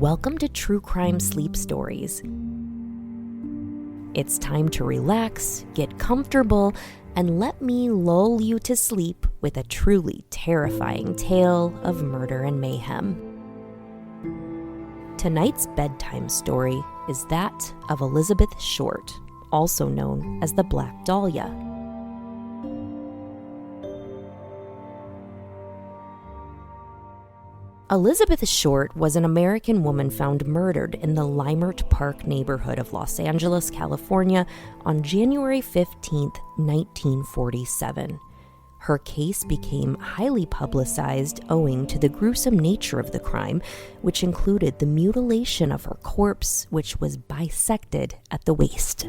welcome to True Crime Sleep Stories. It's time to relax, get comfortable, and let me lull you to sleep with a truly terrifying tale of murder and mayhem. Tonight's bedtime story is that of Elizabeth Short, also known as the Black Dahlia. Elizabeth Short was an American woman found murdered in the Leimert Park neighborhood of Los Angeles, California on January 15, 1947. Her case became highly publicized owing to the gruesome nature of the crime, which included the mutilation of her corpse, which was bisected at the waist.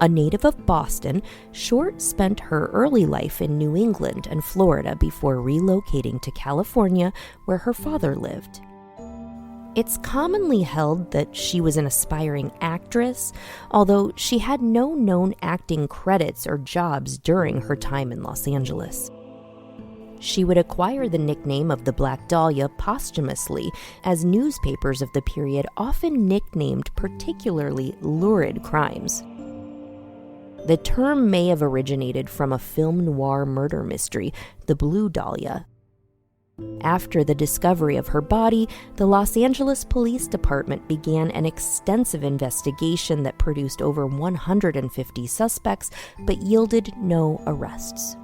A native of Boston, Short spent her early life in New England and Florida before relocating to California, where her father lived. It's commonly held that she was an aspiring actress, although she had no known acting credits or jobs during her time in Los Angeles. She would acquire the nickname of the Black Dahlia posthumously, as newspapers of the period often nicknamed particularly lurid crimes. The term may have originated from a film noir murder mystery, The Blue Dahlia. After the discovery of her body, the Los Angeles Police Department began an extensive investigation that produced over 150 suspects, but yielded no arrests.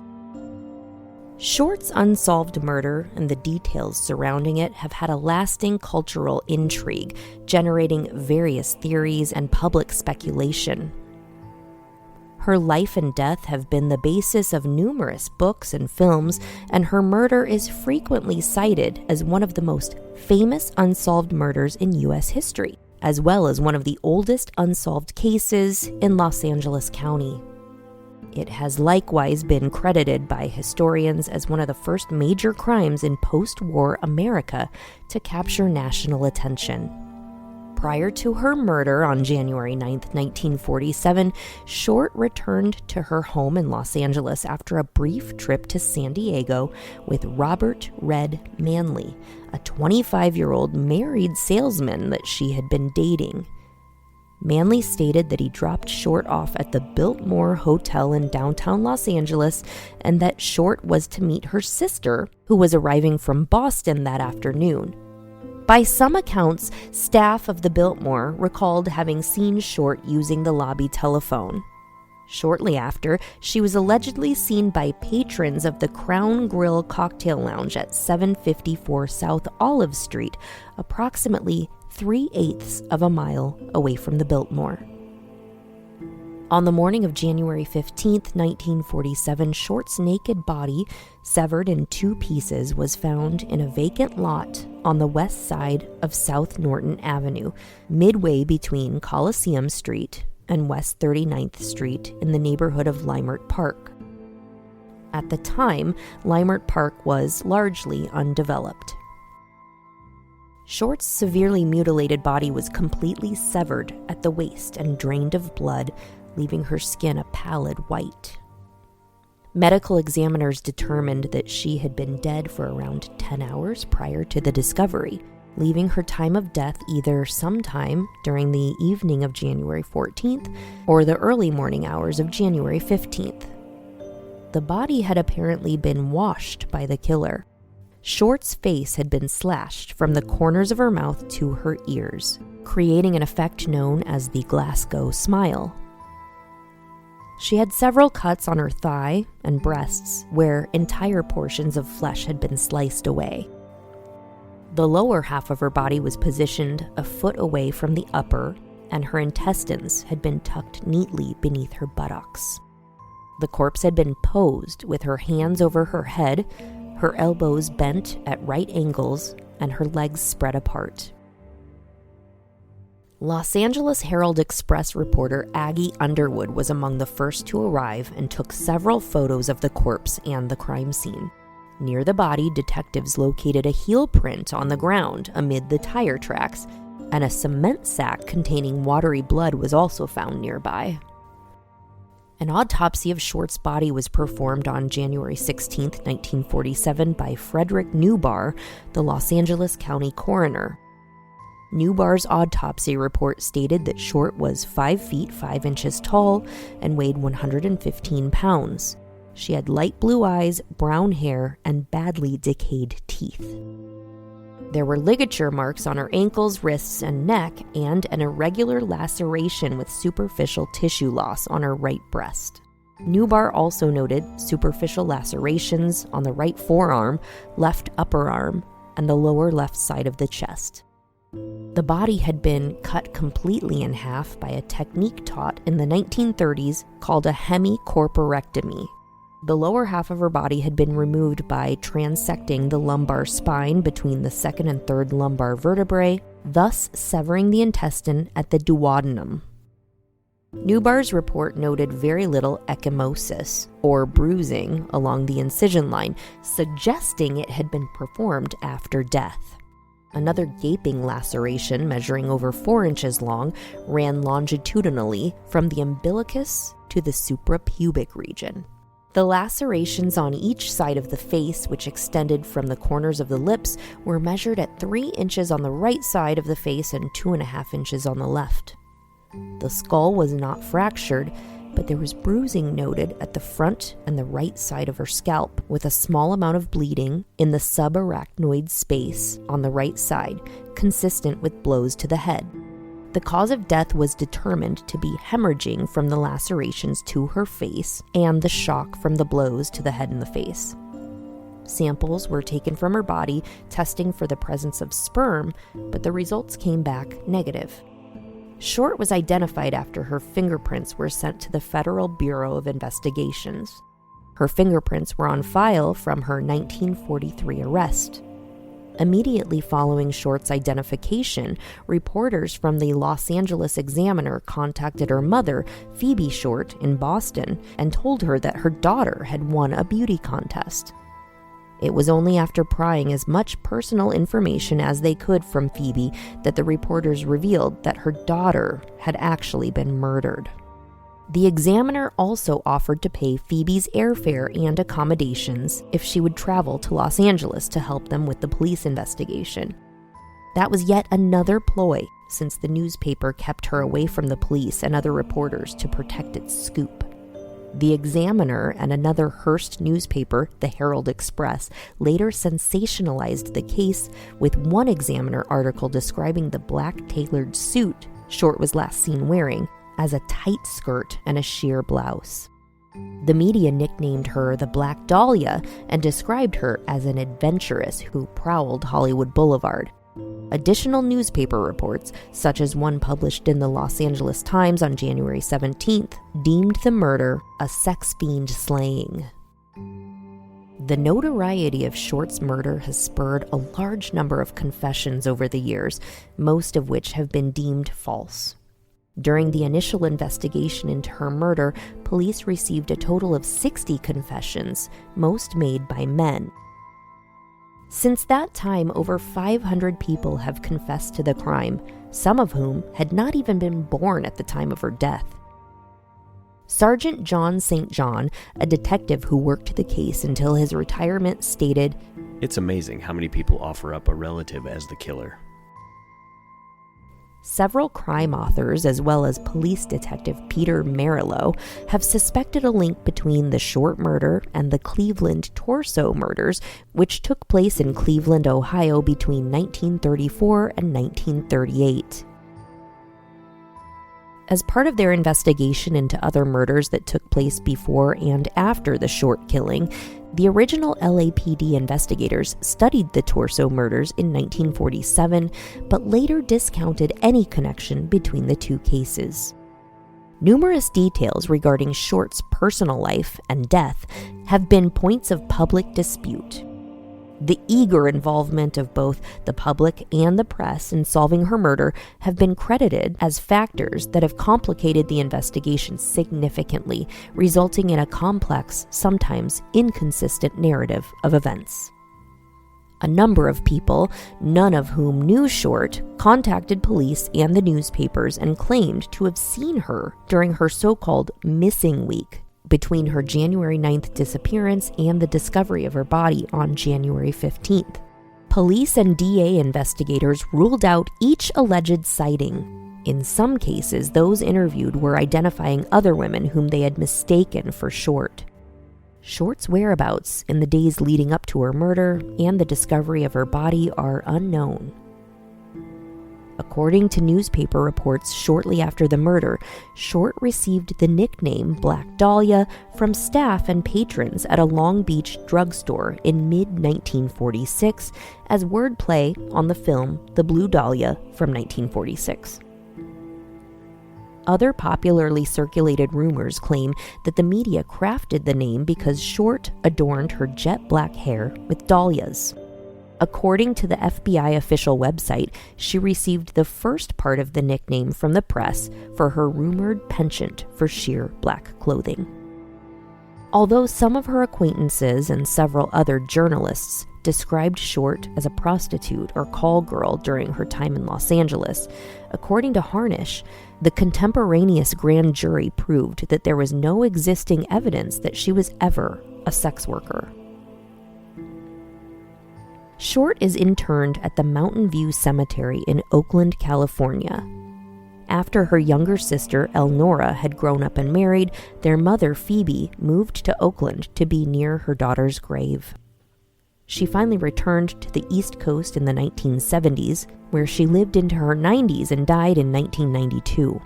Short's unsolved murder and the details surrounding it have had a lasting cultural intrigue, generating various theories and public speculation. Her life and death have been the basis of numerous books and films, and her murder is frequently cited as one of the most famous unsolved murders in U.S. history, as well as one of the oldest unsolved cases in Los Angeles County. It has likewise been credited by historians as one of the first major crimes in post-war America to capture national attention. Prior to her murder on January 9, 1947, Short returned to her home in Los Angeles after a brief trip to San Diego with Robert Red Manley, a 25-year-old married salesman that she had been dating. Manley stated that he dropped Short off at the Biltmore Hotel in downtown Los Angeles and that Short was to meet her sister, who was arriving from Boston that afternoon. By some accounts, staff of the Biltmore recalled having seen Short using the lobby telephone. Shortly after, she was allegedly seen by patrons of the Crown Grill Cocktail Lounge at 754 South Olive Street, approximately 3/8 of a mile away from the Biltmore. On the morning of January 15, 1947, Short's naked body, severed in two pieces, was found in a vacant lot on the west side of South Norton Avenue, midway between Coliseum Street and West 39th Street in the neighborhood of Leimert Park. At the time, Leimert Park was largely undeveloped. Short's severely mutilated body was completely severed at the waist and drained of blood, leaving her skin a pallid white. Medical examiners determined that she had been dead for around 10 hours prior to the discovery, leaving her time of death either sometime during the evening of January 14th or the early morning hours of January 15th. The body had apparently been washed by the killer. Short's face had been slashed from the corners of her mouth to her ears, creating an effect known as the Glasgow smile. She had several cuts on her thigh and breasts where entire portions of flesh had been sliced away. The lower half of her body was positioned a foot away from the upper, and her intestines had been tucked neatly beneath her buttocks. The corpse had been posed with her hands over her head, her elbows bent at right angles, and her legs spread apart. Los Angeles Herald-Express reporter Aggie Underwood was among the first to arrive and took several photos of the corpse and the crime scene. Near the body, detectives located a heel print on the ground amid the tire tracks, and a cement sack containing watery blood was also found nearby. An autopsy of Short's body was performed on January 16, 1947 by Frederick Newbar, the Los Angeles County coroner, Newbar's autopsy report stated that Short was 5 feet 5 inches tall and weighed 115 pounds. She had light blue eyes, brown hair, and badly decayed teeth. There were ligature marks on her ankles, wrists, and neck, and an irregular laceration with superficial tissue loss on her right breast. Newbar also noted superficial lacerations on the right forearm, left upper arm, and the lower left side of the chest. The body had been cut completely in half by a technique taught in the 1930s called a hemicorporectomy. The lower half of her body had been removed by transecting the lumbar spine between the second and third lumbar vertebrae, thus severing the intestine at the duodenum. Newbar's report noted very little ecchymosis, or bruising, along the incision line, suggesting it had been performed after death. Another gaping laceration measuring over 4 inches long ran longitudinally from the umbilicus to the suprapubic region. The lacerations on each side of the face, which extended from the corners of the lips, were measured at 3 inches on the right side of the face and 2.5 inches on the left. The skull was not fractured, but there was bruising noted at the front and the right side of her scalp, with a small amount of bleeding in the subarachnoid space on the right side, consistent with blows to the head. The cause of death was determined to be hemorrhaging from the lacerations to her face and the shock from the blows to the head and the face. Samples were taken from her body, testing for the presence of sperm, but the results came back negative. Short was identified after her fingerprints were sent to the Federal Bureau of Investigations. Her fingerprints were on file from her 1943 arrest. Immediately following Short's identification, reporters from the Los Angeles Examiner contacted her mother, Phoebe Short, in Boston, and told her that her daughter had won a beauty contest. It was only after prying as much personal information as they could from Phoebe that the reporters revealed that her daughter had actually been murdered. The Examiner also offered to pay Phoebe's airfare and accommodations if she would travel to Los Angeles to help them with the police investigation. That was yet another ploy, since the newspaper kept her away from the police and other reporters to protect its scoop. The Examiner and another Hearst newspaper, the Herald Express, later sensationalized the case, with one Examiner article describing the black tailored suit Short was last seen wearing as a tight skirt and a sheer blouse. The media nicknamed her the Black Dahlia and described her as an adventuress who prowled Hollywood Boulevard. Additional newspaper reports, such as one published in the Los Angeles Times on January 17th, deemed the murder a sex fiend slaying. The notoriety of Short's murder has spurred a large number of confessions over the years, most of which have been deemed false. During the initial investigation into her murder, police received a total of 60 confessions, most made by men. Since that time, over 500 people have confessed to the crime, some of whom had not even been born at the time of her death. Sergeant John St. John, a detective who worked the case until his retirement, stated, "It's amazing how many people offer up a relative as the killer." Several crime authors, as well as police detective Peter Merylo, have suspected a link between the Short murder and the Cleveland Torso murders, which took place in Cleveland, Ohio between 1934 and 1938. As part of their investigation into other murders that took place before and after the Short killing, the original LAPD investigators studied the Torso murders in 1947, but later discounted any connection between the two cases. Numerous details regarding Short's personal life and death have been points of public dispute. The eager involvement of both the public and the press in solving her murder have been credited as factors that have complicated the investigation significantly, resulting in a complex, sometimes inconsistent narrative of events. A number of people, none of whom knew Short, contacted police and the newspapers and claimed to have seen her during her so-called missing week, between her January 9th disappearance and the discovery of her body on January 15th. Police and DA investigators ruled out each alleged sighting. In some cases, those interviewed were identifying other women whom they had mistaken for Short. Short's whereabouts in the days leading up to her murder and the discovery of her body are unknown. According to newspaper reports shortly after the murder, Short received the nickname Black Dahlia from staff and patrons at a Long Beach drugstore in mid-1946 as wordplay on the film The Blue Dahlia from 1946. Other popularly circulated rumors claim that the media crafted the name because Short adorned her jet black hair with dahlias. According to the FBI official website, she received the first part of the nickname from the press for her rumored penchant for sheer black clothing. Although some of her acquaintances and several other journalists described Short as a prostitute or call girl during her time in Los Angeles, according to Harnish, the contemporaneous grand jury proved that there was no existing evidence that she was ever a sex worker. Short is interned at the Mountain View Cemetery in Oakland, California. After her younger sister, Elnora, had grown up and married, their mother, Phoebe, moved to Oakland to be near her daughter's grave. She finally returned to the East Coast in the 1970s, where she lived into her 90s and died in 1992.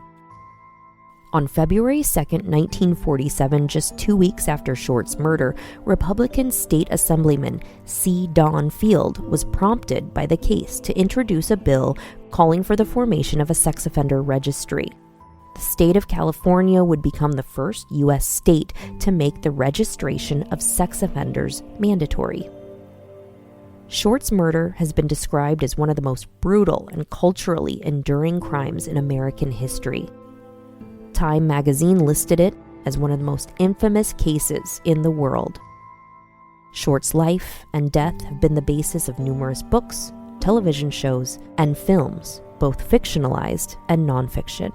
On February 2, 1947, just 2 weeks after Short's murder, Republican State Assemblyman C. Don Field was prompted by the case to introduce a bill calling for the formation of a sex offender registry. The state of California would become the first U.S. state to make the registration of sex offenders mandatory. Short's murder has been described as one of the most brutal and culturally enduring crimes in American history. Time magazine listed it as one of the most infamous cases in the world. Short's life and death have been the basis of numerous books, television shows, and films, both fictionalized and nonfiction.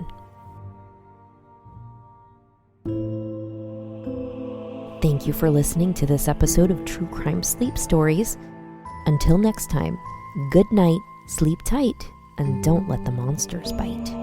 Thank you for listening to this episode of True Crime Sleep Stories. Until next time, good night, sleep tight, and don't let the monsters bite.